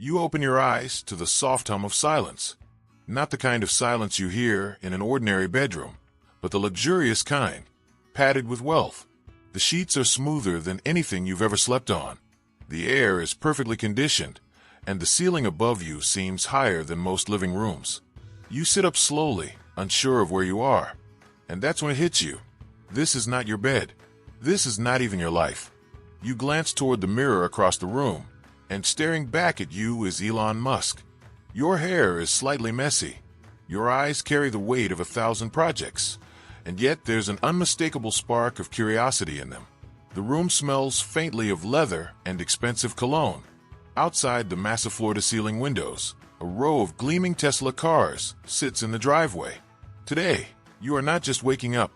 You open your eyes to the soft hum of silence. Not the kind of silence you hear in an ordinary bedroom, but the luxurious kind, padded with wealth. The sheets are smoother than anything you've ever slept on. The air is perfectly conditioned, and the ceiling above you seems higher than most living rooms. You sit up slowly, unsure of where you are, and that's when it hits you. This is not your bed. This is not even your life. You glance toward the mirror across the room, and staring back at you is Elon Musk. Your hair is slightly messy. Your eyes carry the weight of 1,000 projects, and yet there's an unmistakable spark of curiosity in them. The room smells faintly of leather and expensive cologne. Outside the massive floor-to-ceiling windows, a row of gleaming Tesla cars sits in the driveway. Today, you are not just waking up.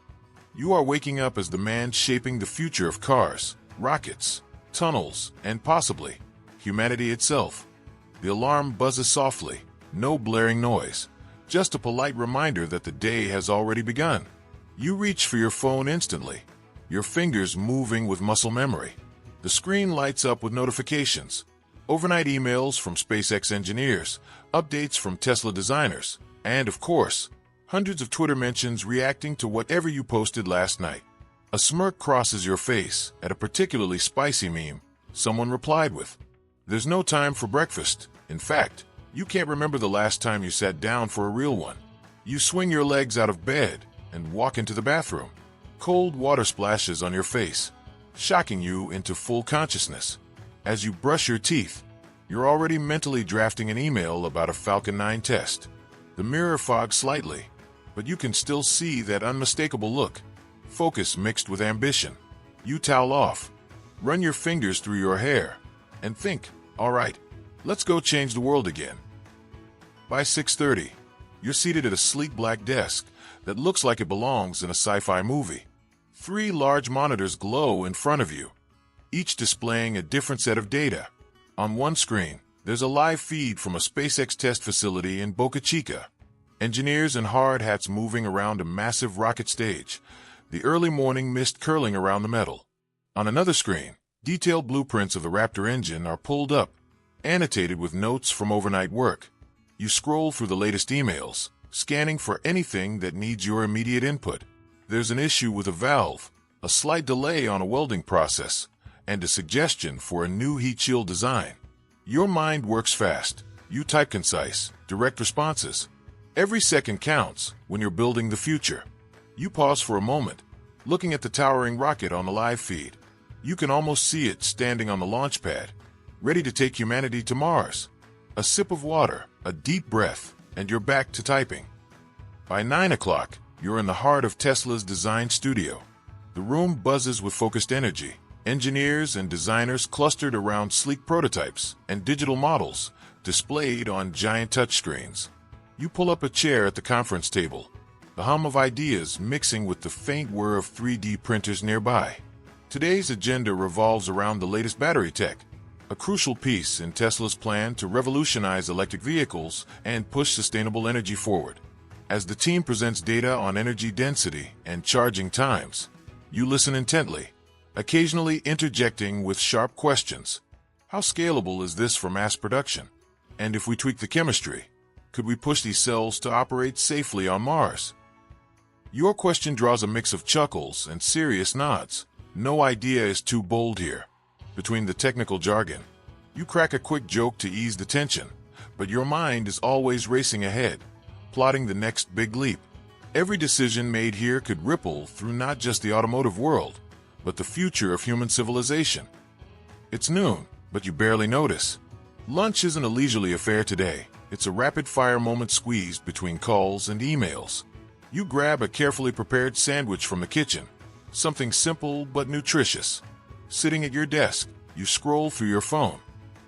You are waking up as the man shaping the future of cars, rockets, tunnels, and possibly humanity itself. The alarm buzzes softly, no blaring noise, just a polite reminder that the day has already begun. You reach for your phone instantly, your fingers moving with muscle memory. The screen lights up with notifications, overnight emails from SpaceX engineers, updates from Tesla designers, and of course, hundreds of Twitter mentions reacting to whatever you posted last night. A smirk crosses your face at a particularly spicy meme someone replied with. There's no time for breakfast. In fact, you can't remember the last time you sat down for a real one. You swing your legs out of bed and walk into the bathroom. Cold water splashes on your face, shocking you into full consciousness. As you brush your teeth, you're already mentally drafting an email about a Falcon 9 test. The mirror fogs slightly, but you can still see that unmistakable look, focus mixed with ambition. You towel off, run your fingers through your hair, and think, all right, let's go change the world again. By 6:30, you're seated at a sleek black desk that looks like it belongs in a sci-fi movie. 3 large monitors glow in front of you, each displaying a different set of data. On one screen, there's a live feed from a SpaceX test facility in Boca Chica. Engineers in hard hats moving around a massive rocket stage, the early morning mist curling around the metal. On another screen, detailed blueprints of the Raptor engine are pulled up, annotated with notes from overnight work. You scroll through the latest emails, scanning for anything that needs your immediate input. There's an issue with a valve, a slight delay on a welding process, and a suggestion for a new heat shield design. Your mind works fast. You type concise, direct responses. Every second counts when you're building the future. You pause for a moment, looking at the towering rocket on the live feed. You can almost see it standing on the launch pad, ready to take humanity to Mars. A sip of water, a deep breath, and you're back to typing. By 9 o'clock, you're in the heart of Tesla's design studio. The room buzzes with focused energy. Engineers and designers clustered around sleek prototypes and digital models displayed on giant touchscreens. You pull up a chair at the conference table, the hum of ideas mixing with the faint whir of 3D printers nearby. Today's agenda revolves around the latest battery tech, a crucial piece in Tesla's plan to revolutionize electric vehicles and push sustainable energy forward. As the team presents data on energy density and charging times, you listen intently, occasionally interjecting with sharp questions. How scalable is this for mass production? And if we tweak the chemistry, could we push these cells to operate safely on Mars? Your question draws a mix of chuckles and serious nods. No idea is too bold here. Between the technical jargon, you crack a quick joke to ease the tension, but your mind is always racing ahead, plotting the next big leap. Every decision made here could ripple through not just the automotive world, but the future of human civilization. It's noon, but you barely notice. Lunch isn't a leisurely affair today. It's a rapid-fire moment squeezed between calls and emails. You grab a carefully prepared sandwich from the kitchen, something simple but nutritious. Sitting at your desk, you scroll through your phone,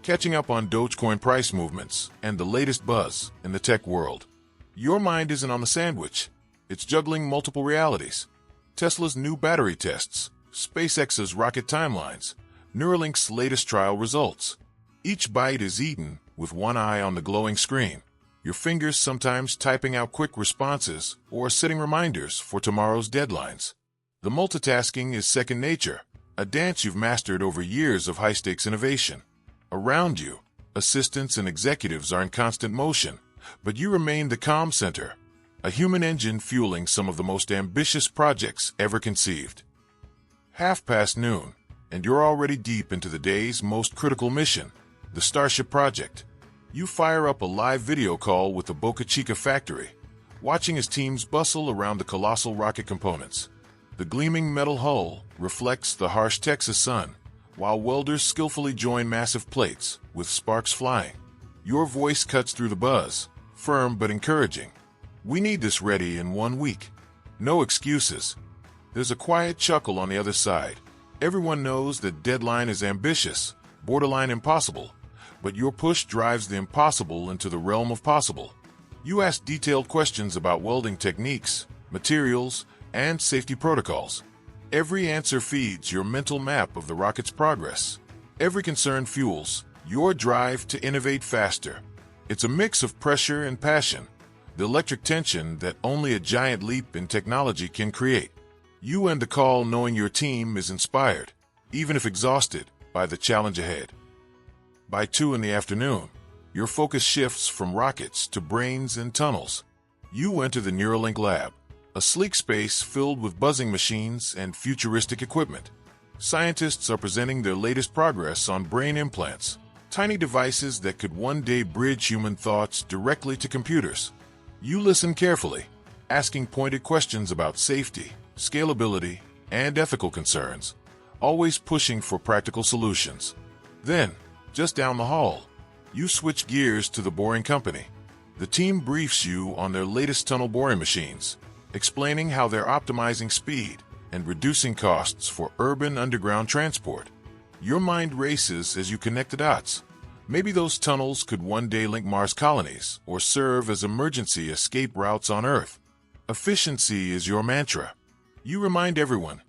catching up on Dogecoin price movements and the latest buzz in the tech world. Your mind isn't on the sandwich. It's juggling multiple realities. Tesla's new battery tests, SpaceX's rocket timelines, Neuralink's latest trial results. Each bite is eaten with one eye on the glowing screen, your fingers sometimes typing out quick responses or setting reminders for tomorrow's deadlines. The multitasking is second nature, a dance you've mastered over years of high-stakes innovation. Around you, assistants, and executives are in constant motion, but you remain the calm center, a human engine fueling some of the most ambitious projects ever conceived. 12:30, and you're already deep into the day's most critical mission, the Starship project. You fire up a live video call with the Boca Chica factory, watching as teams bustle around the colossal rocket components. The gleaming metal hull reflects the harsh Texas sun, while welders skillfully join massive plates, with sparks flying. Your voice cuts through the buzz, firm but encouraging. We need this ready in 1 week. No excuses. There's a quiet chuckle on the other side. Everyone knows that deadline is ambitious, borderline impossible, but your push drives the impossible into the realm of possible. You ask detailed questions about welding techniques, materials, and safety protocols. Every answer feeds your mental map of the rocket's progress. Every concern fuels your drive to innovate faster. It's a mix of pressure and passion, the electric tension that only a giant leap in technology can create. You end the call knowing your team is inspired, even if exhausted, by the challenge ahead. By 2 p.m, your focus shifts from rockets to brains and tunnels. You enter the Neuralink lab, a sleek space filled with buzzing machines and futuristic equipment. Scientists are presenting their latest progress on brain implants, tiny devices that could one day bridge human thoughts directly to computers. You listen carefully, asking pointed questions about safety, scalability, and ethical concerns, always pushing for practical solutions. Then, just down the hall, you switch gears to the boring company. The team briefs you on their latest tunnel boring machines, explaining how they're optimizing speed and reducing costs for urban underground transport. Your mind races as you connect the dots. Maybe those tunnels could one day link Mars colonies or serve as emergency escape routes on Earth. Efficiency is your mantra. You remind everyone,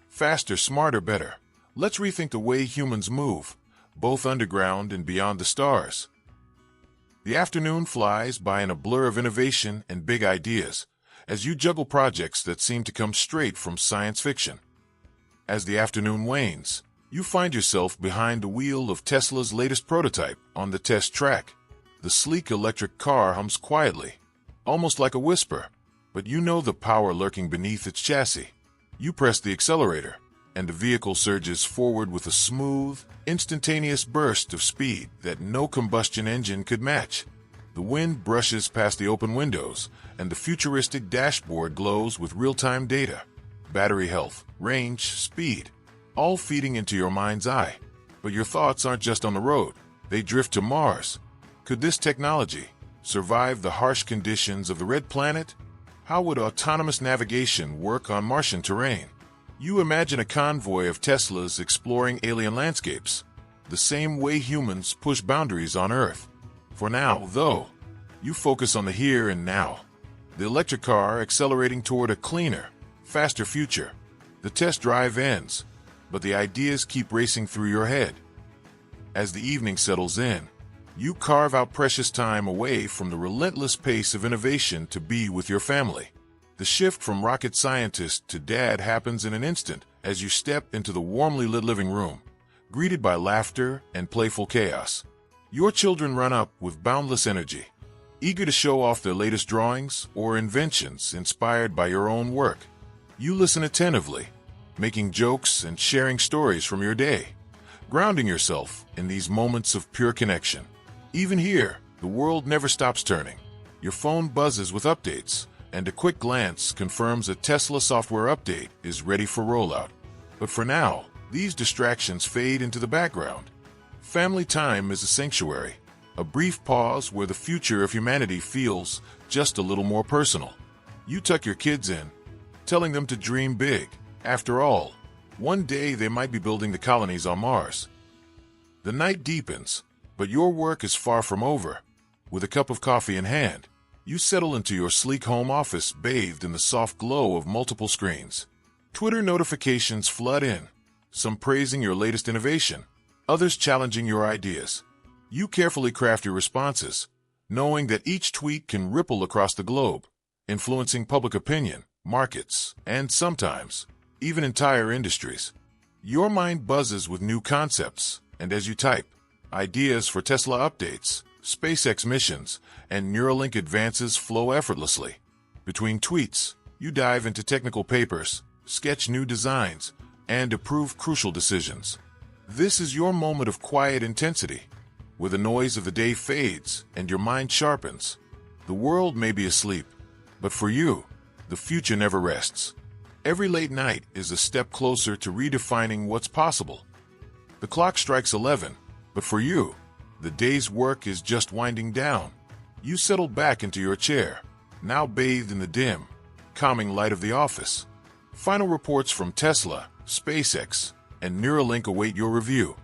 faster, smarter, better. Let's rethink the way humans move, both underground and beyond the stars. The afternoon flies by in a blur of innovation and big ideas, as you juggle projects that seem to come straight from science fiction. As the afternoon wanes, you find yourself behind the wheel of Tesla's latest prototype on the test track. The sleek electric car hums quietly, almost like a whisper, but you know the power lurking beneath its chassis. You press the accelerator, and the vehicle surges forward with a smooth, instantaneous burst of speed that no combustion engine could match. The wind brushes past the open windows, and the futuristic dashboard glows with real-time data. Battery health, range, speed, all feeding into your mind's eye. But your thoughts aren't just on the road. They drift to Mars. Could this technology survive the harsh conditions of the Red Planet? How would autonomous navigation work on Martian terrain? You imagine a convoy of Teslas exploring alien landscapes, the same way humans push boundaries on Earth. For now, though, you focus on the here and now. The electric car accelerating toward a cleaner, faster future. The test drive ends, but the ideas keep racing through your head. As the evening settles in, you carve out precious time away from the relentless pace of innovation to be with your family. The shift from rocket scientist to dad happens in an instant as you step into the warmly lit living room, greeted by laughter and playful chaos. Your children run up with boundless energy, eager to show off their latest drawings or inventions inspired by your own work. You listen attentively, making jokes and sharing stories from your day, grounding yourself in these moments of pure connection. Even here, the world never stops turning. Your phone buzzes with updates, and a quick glance confirms a Tesla software update is ready for rollout. But for now, these distractions fade into the background. Family time is a sanctuary, a brief pause where the future of humanity feels just a little more personal. You tuck your kids in, telling them to dream big. After all, one day they might be building the colonies on Mars. The night deepens, but your work is far from over. With a cup of coffee in hand, you settle into your sleek home office bathed in the soft glow of multiple screens. Twitter notifications flood in, some praising your latest innovation, others challenging your ideas. You carefully craft your responses, knowing that each tweet can ripple across the globe, influencing public opinion, markets, and sometimes even entire industries. Your mind buzzes with new concepts, and as you type, Ideas for Tesla updates, SpaceX missions, and Neuralink advances flow effortlessly. Between tweets, you dive into technical papers, sketch new designs, and approve crucial decisions. This is your moment of quiet intensity, where the noise of the day fades and your mind sharpens. The world may be asleep, but for you, the future never rests. Every late night is a step closer to redefining what's possible. The clock strikes 11, but for you, the day's work is just winding down. You settle back into your chair, now bathed in the dim, calming light of the office. Final reports from Tesla, SpaceX, and Neuralink await your review.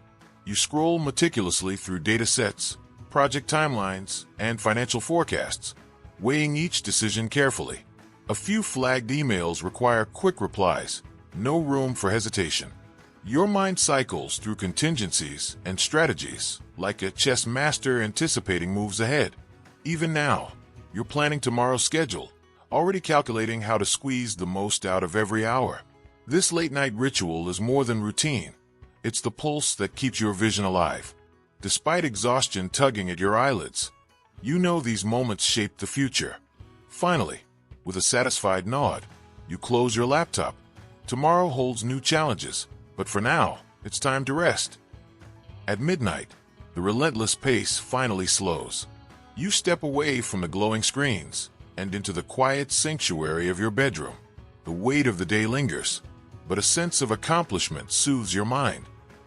You scroll meticulously through data sets, project timelines, and financial forecasts, weighing each decision carefully. A few flagged emails require quick replies, no room for hesitation. Your mind cycles through contingencies and strategies, like a chess master anticipating moves ahead. Even now, you're planning tomorrow's schedule, already calculating how to squeeze the most out of every hour. This late-night ritual is more than routine. It's the pulse that keeps your vision alive. Despite exhaustion tugging at your eyelids, you know these moments shape the future. Finally, with a satisfied nod, you close your laptop. Tomorrow holds new challenges, but for now, it's time to rest. At midnight, the relentless pace finally slows. You step away from the glowing screens and into the quiet sanctuary of your bedroom. The weight of the day lingers, but a sense of accomplishment soothes your mind.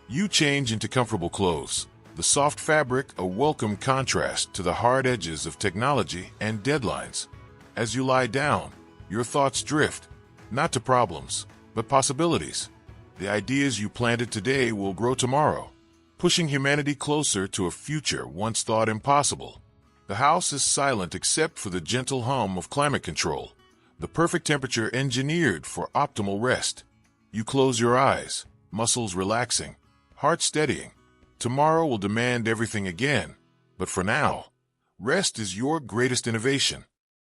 You change into comfortable clothes, the soft fabric a welcome contrast to the hard edges of technology and deadlines. As you lie down, your thoughts drift, not to problems, but possibilities. The ideas you planted today will grow tomorrow, pushing humanity closer to a future once thought impossible. The house is silent except for the gentle hum of climate control, the perfect temperature engineered for optimal rest. You close your eyes, muscles relaxing, heart steadying. Tomorrow will demand everything again, but for now, rest is your greatest innovation.